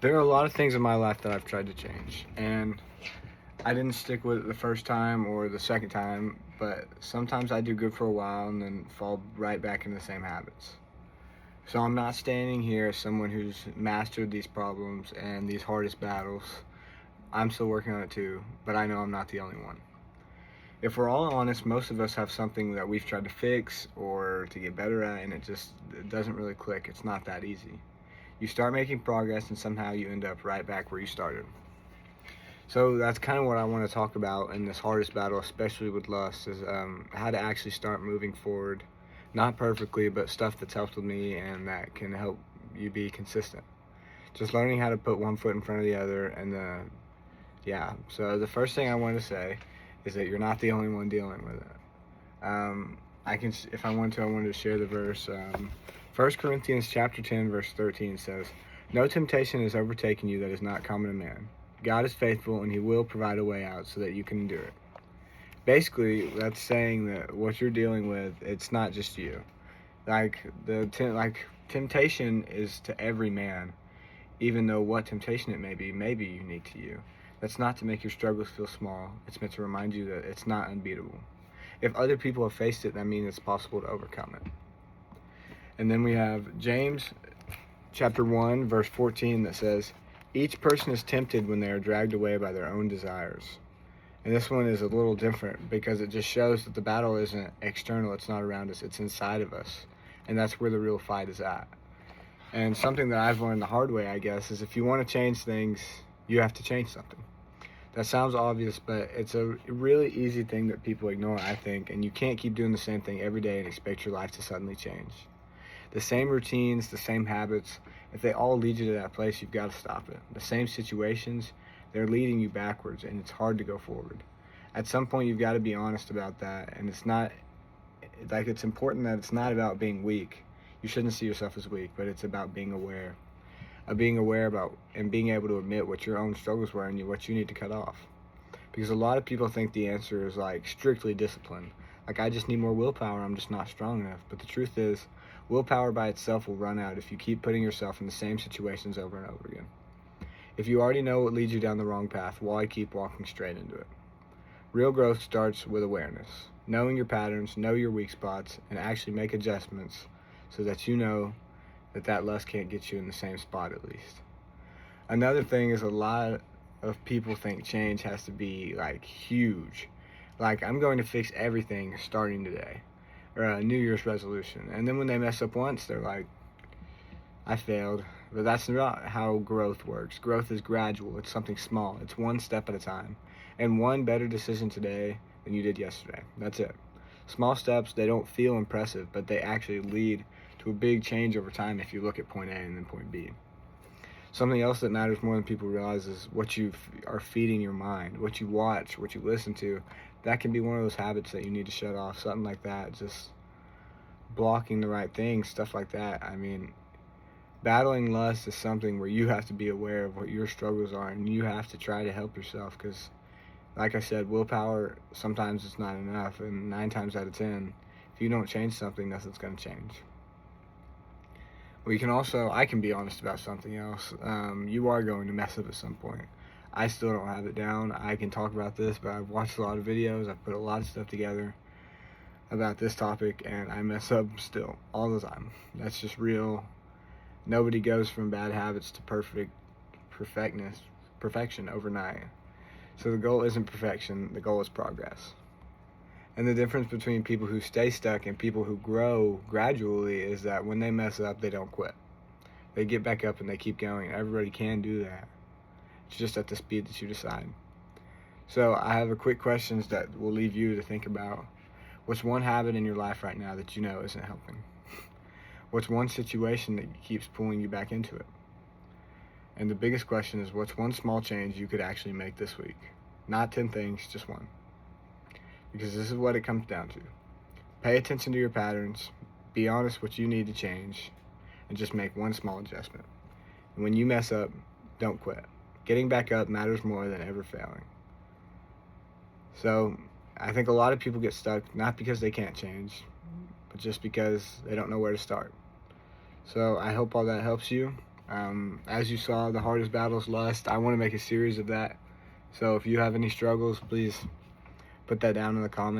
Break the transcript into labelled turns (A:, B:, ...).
A: There are a lot of things in my life that I've tried to change, and I didn't stick with it the first time or the second time, but sometimes I do good for a while and then fall right back into the same habits. So I'm not standing here as someone who's mastered these problems and these hardest battles. I'm still working on it too, but I know I'm not the only one. If we're all honest, most of us have something that we've tried to fix or to get better at, and it doesn't really click. It's not that easy. You start making progress, and somehow you end up right back where you started. So that's kind of what I want to talk about in this hardest battle, especially with lust, is how to actually start moving forward. Not perfectly, but stuff that's helped with me and that can help you be consistent. Just learning how to put one foot in front of the other, and yeah. So the first thing I want to say is that you're not the only one dealing with it. I can, if I want to, I wanted to share the verse. 1 Corinthians chapter 10, verse 13 says, "No temptation has overtaken you that is not common to man. God is faithful, and He will provide a way out so that you can endure it." Basically, that's saying that what you're dealing with, it's not just you. Like temptation is to every man, even though what temptation it may be unique to you. That's not to make your struggles feel small. It's meant to remind you that it's not unbeatable. If other people have faced it, that means it's possible to overcome it. And then we have James chapter 1, verse 14 that says, "Each person is tempted when they are dragged away by their own desires." And this one is a little different because it just shows that the battle isn't external, it's not around us, it's inside of us. And that's where the real fight is at. And something that I've learned the hard way, I guess, is if you want to change things, you have to change something. That sounds obvious, but it's a really easy thing that people ignore, I think, and you can't keep doing the same thing every day and expect your life to suddenly change. The same routines, the same habits, if they all lead you to that place, you've got to stop it. The same situations, they're leading you backwards, and it's hard to go forward. At some point, you've got to be honest about that, and it's important that it's not about being weak. You shouldn't see yourself as weak, but it's about being aware. Of being aware about and being able to admit what your own struggles were and what you need to cut off. Because a lot of people think the answer is like strictly discipline. Like, I just need more willpower, I'm just not strong enough. But the truth is, willpower by itself will run out if you keep putting yourself in the same situations over and over again. If you already know what leads you down the wrong path, why keep walking straight into it? Real growth starts with awareness. Knowing your patterns, know your weak spots, and actually make adjustments so that you know that lust can't get you in the same spot at least. Another thing is a lot of people think change has to be like huge. Like, I'm going to fix everything starting today. Or a New Year's resolution. And then when they mess up once, they're like, I failed. But that's not how growth works. Growth is gradual. It's something small. It's one step at a time. And one better decision today than you did yesterday. That's it. Small steps, they don't feel impressive, but they actually lead to a big change over time if you look at point A and then point B. Something else that matters more than people realize is what you are feeding your mind, what you watch, what you listen to. That can be one of those habits that you need to shut off. Something like that, just blocking the right things, stuff like that. I mean, battling lust is something where you have to be aware of what your struggles are, and you have to try to help yourself, because like I said, willpower, sometimes it's not enough, and 9 times out of 10, if you don't change something, nothing's going to change. I can be honest about something else. You are going to mess up at some point. I still don't have it down. I can talk about this, but I've watched a lot of videos, I've put a lot of stuff together about this topic, and I mess up still, all the time. That's just real. Nobody goes from bad habits to perfection overnight. So the goal isn't perfection, the goal is progress. And the difference between people who stay stuck and people who grow gradually is that when they mess up, they don't quit. They get back up and they keep going. Everybody can do that. It's just at the speed that you decide. So I have a quick questions that will leave you to think about. What's one habit in your life right now that you know isn't helping? What's one situation that keeps pulling you back into it? And the biggest question is, what's one small change you could actually make this week? Not 10 things, just one. Because this is what it comes down to. Pay attention to your patterns, be honest what you need to change, and just make one small adjustment. And when you mess up, don't quit. Getting back up matters more than ever failing. So I think a lot of people get stuck, not because they can't change, but just because they don't know where to start. So I hope all that helps you. As you saw, the hardest battle is lust. I want to make a series of that. So if you have any struggles, please put that down in the comments.